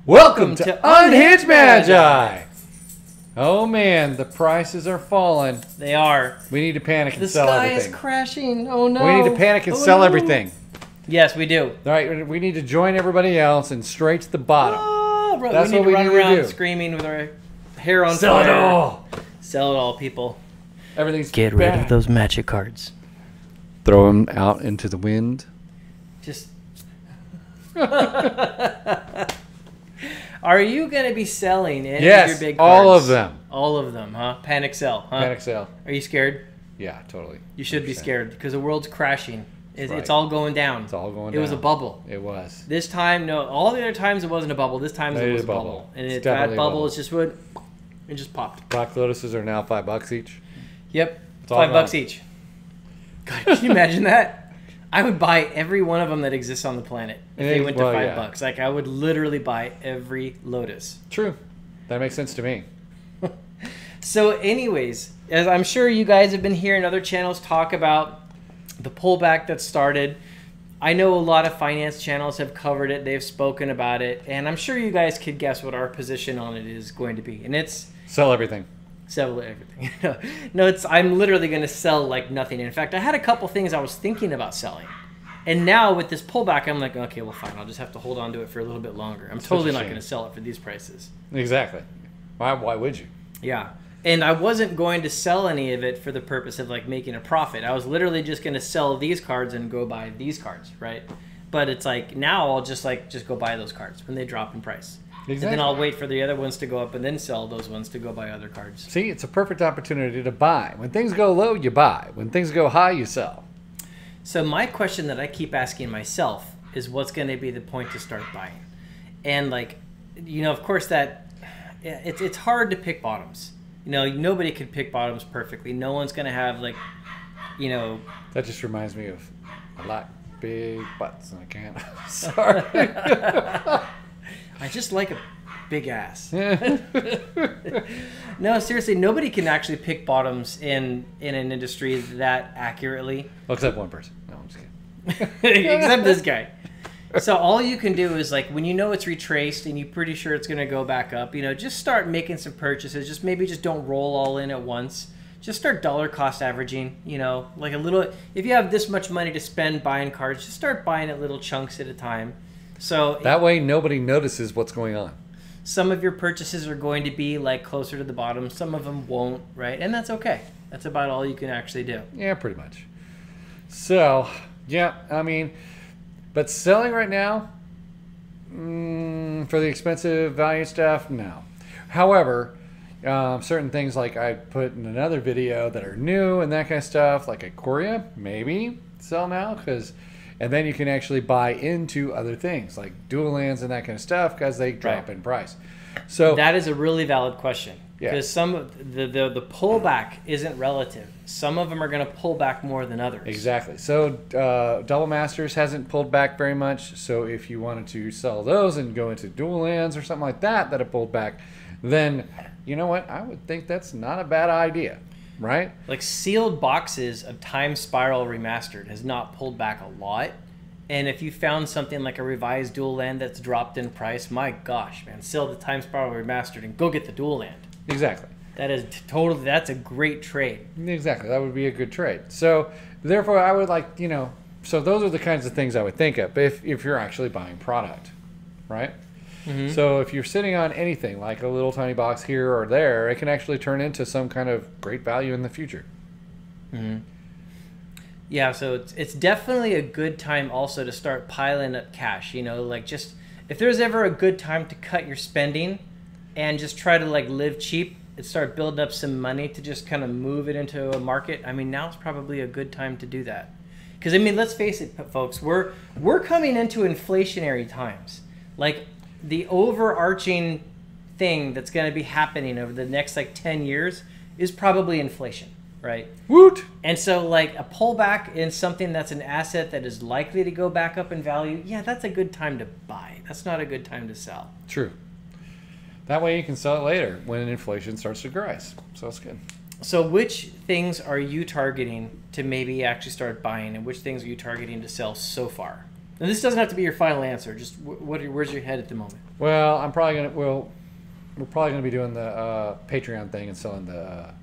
Welcome to Unhinged Magi! Oh man, the prices are falling. They are. We need to panic and sell everything. The sky is crashing. Oh no. We need to panic and sell everything. Yes, we do. All right, we need to join everybody else and straight to the bottom. Oh, bro, That's we need what to we run need around to do. screaming with our hair on Sell fire. it all! Sell it all, people. Everything's Get rid of those magic cards. Throw them out into the wind. Just... Are you going to be selling any of your big cards? All of them. All of them, huh? Panic sell, huh? Panic sell. Are you scared? Yeah, totally. You should be scared because the world's crashing. It's right. all going down. It's all going down. It was a bubble. It was. This time, no. All the other times it wasn't a bubble. This time it was a bubble. And that bubble is just what it just popped. Black Lotuses are now $5 each. Yep, It's all $5 each. God, can you imagine that? I would buy every one of them that exists on the planet if they went to $5. Like I would literally buy every Lotus. True, that makes sense to me. So, anyways, as I'm sure you guys have been hearing other channels talk about the pullback that started. I know a lot of finance channels have covered it. They've spoken about it, and I'm sure you guys could guess what our position on it is going to be. And it's sell everything. Sell everything. No, I'm literally going to sell like nothing. In fact, I had a couple things I was thinking about selling. And now with this pullback, I'm like, okay, well, fine. I'll just have to hold on to it for a little bit longer. I'm totally not going to sell it for these prices. Exactly. Why would you? Yeah. And I wasn't going to sell any of it for the purpose of like making a profit. I was literally just going to sell these cards and go buy these cards, right? But it's like now I'll just go buy those cards when they drop in price. Exactly. And then I'll wait for the other ones to go up and then sell those ones to go buy other cards. See, it's a perfect opportunity to buy. When things go low, you buy. When things go high, you sell. So my question that I keep asking myself is what's going to be the point to start buying? And like, you know, of course that it's hard to pick bottoms. You know, nobody can pick bottoms perfectly. No one's going to have like, you know. That just reminds me of I like big butts and I can't. Sorry. I just like a big ass. No, seriously, nobody can actually pick bottoms in an industry that accurately. Well, except one person. No, I'm just kidding. Except this guy. So all you can do is like when you know it's retraced and you're pretty sure it's going to go back up, you know, just start making some purchases. Just maybe just don't roll all in at once. Just start dollar cost averaging, you know, like a little. If you have this much money to spend buying cards, just start buying at little chunks at a time. So that way nobody notices what's going on. Some of your purchases are going to be like closer to the bottom. Some of them won't, right? And that's okay. That's about all you can actually do. Yeah, pretty much. So, yeah, I mean, but selling right now, for the expensive value stuff, no. However, certain things like I put in another video that are new and that kind of stuff, like Ikoria, maybe sell now because... And then you can actually buy into other things like dual lands and that kind of stuff because they drop in price. So that is a really valid question because yeah. some of the pullback isn't relative. Some of them are going to pull back more than others. Exactly. So Double Masters hasn't pulled back very much. So if you wanted to sell those and go into dual lands or something like that have pulled back, then you know what? I would think that's not a bad idea. Right? Like sealed boxes of Time Spiral Remastered has not pulled back a lot. And if you found something like a revised dual land that's dropped in price, my gosh, man, sell the Time Spiral Remastered and go get the dual land. Exactly. That is totally, that's a great trade. Exactly. That would be a good trade. So therefore I would like, you know, so those are the kinds of things I would think of if you're actually buying product, right? Mm-hmm. So if you're sitting on anything like a little tiny box here or there, it can actually turn into some kind of great value in the future. Mm-hmm. Yeah, so it's definitely a good time also to start piling up cash. You know, like just if there's ever a good time to cut your spending and just try to like live cheap and start building up some money to just kind of move it into a market, I mean, now's probably a good time to do that. Because I mean, let's face it, folks, we're coming into inflationary times. Like the overarching thing that's going to be happening over the next like 10 years is probably inflation, right? Woot! And so like a pullback in something that's an asset that is likely to go back up in value, yeah, that's a good time to buy. That's not a good time to sell. True. That way you can sell it later when inflation starts to rise. So that's good. So which things are you targeting to maybe actually start buying and which things are you targeting to sell so far? And this doesn't have to be your final answer. Just where's your head at the moment? Well, we're probably gonna be doing the Patreon thing and selling the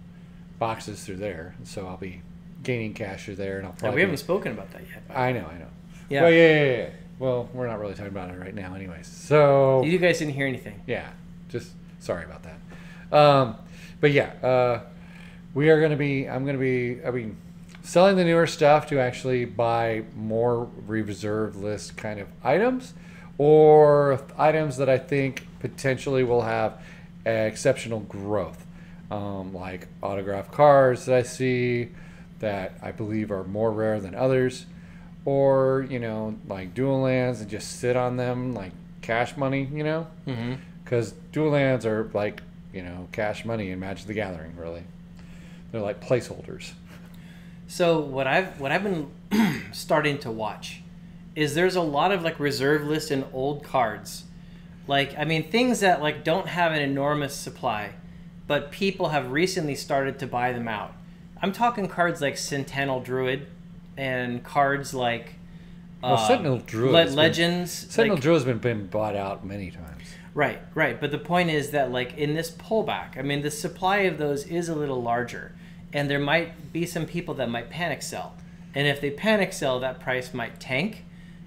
boxes through there. And so I'll be gaining cash through there, and I'll probably. We haven't spoken about that yet. I know. Yeah. Well, yeah. Well, we're not really talking about it right now, anyways. So. You guys didn't hear anything. Yeah. Just sorry about that. But yeah, we are gonna be. I'm gonna be. I mean, selling the newer stuff to actually buy more reserve list kind of items, or items that I think potentially will have exceptional growth, like autographed cards that I see that I believe are more rare than others, or like dual lands and just sit on them like cash money, because dual lands are like cash money in Magic the Gathering. Really, they're like placeholders. So what I've been starting to watch is there's a lot of like reserve list and old cards, like things that like don't have an enormous supply, but people have recently started to buy them out. I'm talking cards like Sentinel Druid and cards like Sentinel Druid Legends. Sentinel Druid has been bought out many times. Right. But the point is that like in this pullback, the supply of those is a little larger. And there might be some people that might panic sell. And if they panic sell, that price might tank.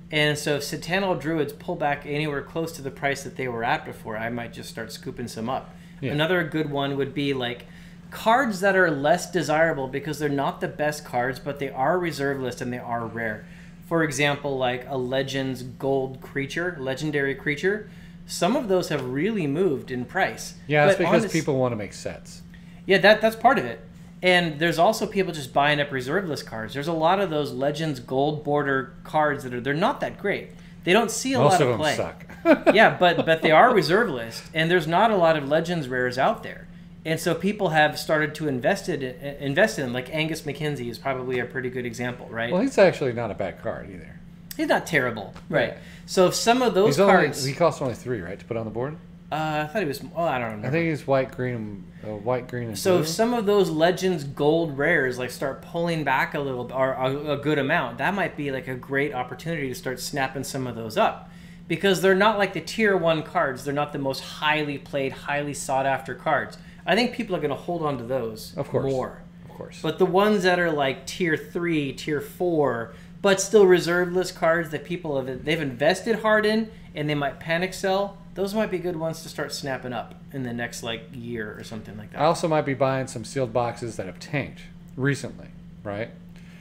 And so if Sentinel Druids pull back anywhere close to the price that they were at before, I might just start scooping some up. Yeah. Another good one would be like cards that are less desirable because they're not the best cards, but they are reserve list and they are rare. For example, like a Legends Gold creature, legendary creature. Some of those have really moved in price. Yeah, that's because people want to make sets. Yeah, that's part of it. And there's also people just buying up reserve list cards. There's a lot of those Legends Gold border cards they're not that great. They don't see a lot of play. Most of them suck. Yeah, but they are reserve list, and there's not a lot of Legends rares out there. And so people have started to invest in them. Like Angus McKenzie is probably a pretty good example, right? Well, he's actually not a bad card either. He's not terrible, right? Yeah. So if some of those cards, he costs only 3, right, to put on the board. I thought he was. Oh, I don't remember. I think he's white, green, and so blue. if some of those Legends Gold rares like start pulling back a little, or a good amount, that might be like a great opportunity to start snapping some of those up, because they're not like the tier 1 cards. They're not the most highly played, highly sought after cards. I think people are going to hold on to those more. Of course. But the ones that are like tier 3, tier 4, but still reserve list cards that people they've invested hard in and they might panic sell, those might be good ones to start snapping up in the next like year or something like that. I also might be buying some sealed boxes that have tanked recently, right?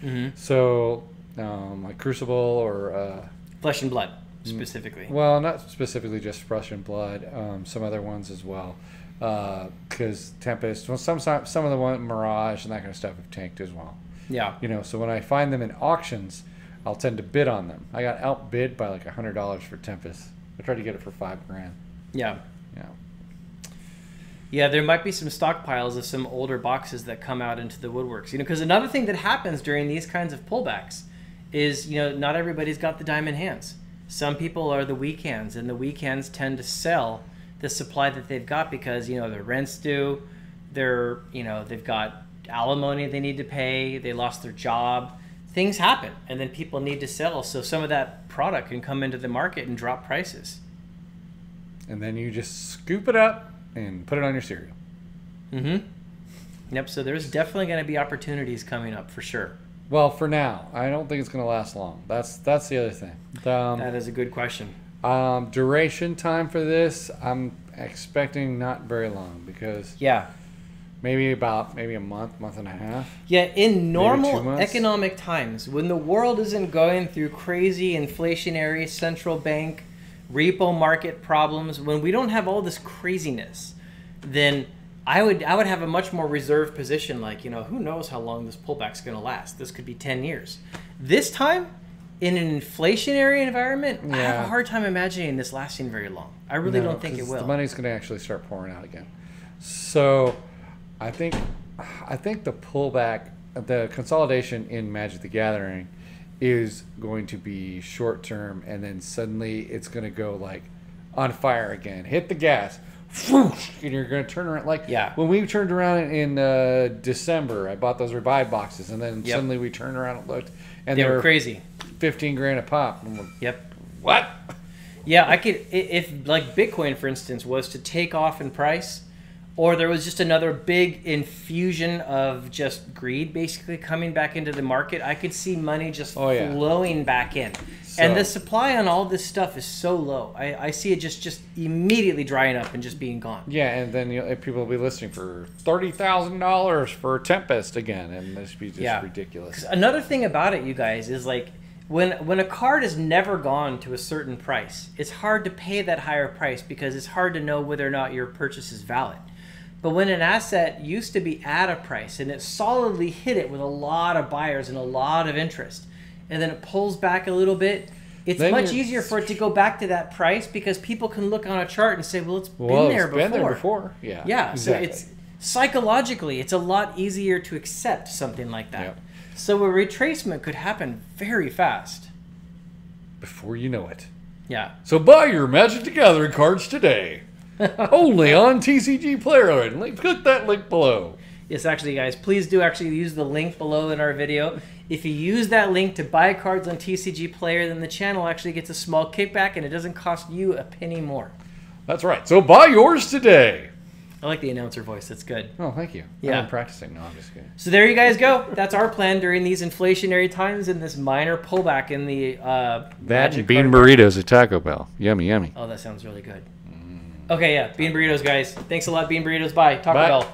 Mm-hmm. So like Crucible or Flesh and Blood specifically. Well, not specifically just Flesh and Blood. Some other ones as well. Because Tempest, well, some of the ones, Mirage and that kind of stuff have tanked as well. Yeah. So when I find them in auctions, I'll tend to bid on them. I got outbid by like $100 for Tempest. I tried to get it for $5,000. Yeah. Yeah, there might be some stockpiles of some older boxes that come out into the woodworks. Because another thing that happens during these kinds of pullbacks is, not everybody's got the diamond hands. Some people are the weak hands, and the weak hands tend to sell the supply that they've got because their rent's due, they've got alimony they need to pay, they lost their job, things happen, and then people need to sell, so some of that product can come into the market and drop prices, and then you just scoop it up and put it on your cereal. Yep. So there's definitely going to be opportunities coming up for sure. Well, for now, I don't think it's going to last long. That's the other thing. That is a good question. Duration time for this, I'm expecting not very long because maybe a month and a half. Yeah, in normal economic times, when the world isn't going through crazy inflationary central bank repo market problems, when we don't have all this craziness, then I would have a much more reserved position. Like, who knows how long this pullback's going to last? This could be 10 years. This time, in an inflationary environment, I have a hard time imagining this lasting very long. I really don't think it will. The money's going to actually start pouring out again. So I think the pullback, the consolidation in Magic the Gathering is going to be short term, and then suddenly it's going to go like on fire again. Hit the gas. And you're going to turn around. When we turned around in December, I bought those Revive boxes, and then suddenly we turned around and looked. And they were crazy. 15 grand a pop. I'm like, Yep. what? Yeah, I could, if like Bitcoin, for instance, was to take off in price, or there was just another big infusion of just greed basically coming back into the market, I could see money just flowing back in. And the supply on all this stuff is so low. I see it just immediately drying up and just being gone. Yeah, and then people will be listing for $30,000 for Tempest again, and this would be just ridiculous. Another thing about it, you guys, is like when a card has never gone to a certain price, it's hard to pay that higher price because it's hard to know whether or not your purchase is valid. But when an asset used to be at a price and it solidly hit it with a lot of buyers and a lot of interest, and then it pulls back a little bit, it's much easier for it to go back to that price because people can look on a chart and say, well, it's been there before. Yeah, yeah. Exactly. So it's psychologically, it's a lot easier to accept something like that. Yep. So a retracement could happen very fast. Before you know it. Yeah. So buy your Magic the Gathering cards today. Only on TCG Player. Click that link below. Yes, actually, guys, please do actually use the link below in our video. If you use that link to buy cards on TCG Player, then the channel actually gets a small kickback, and it doesn't cost you a penny more. That's right. So buy yours today. I like the announcer voice. That's good. Oh, thank you. Yeah. I'm practicing. No, I'm just kidding. So there you guys go. That's our plan during these inflationary times and this minor pullback in the that and bean burritos at Taco Bell. Yummy, yummy. Oh, that sounds really good. Okay, yeah. Bean burritos, guys. Thanks a lot, Bean burritos. Bye. Taco Bell.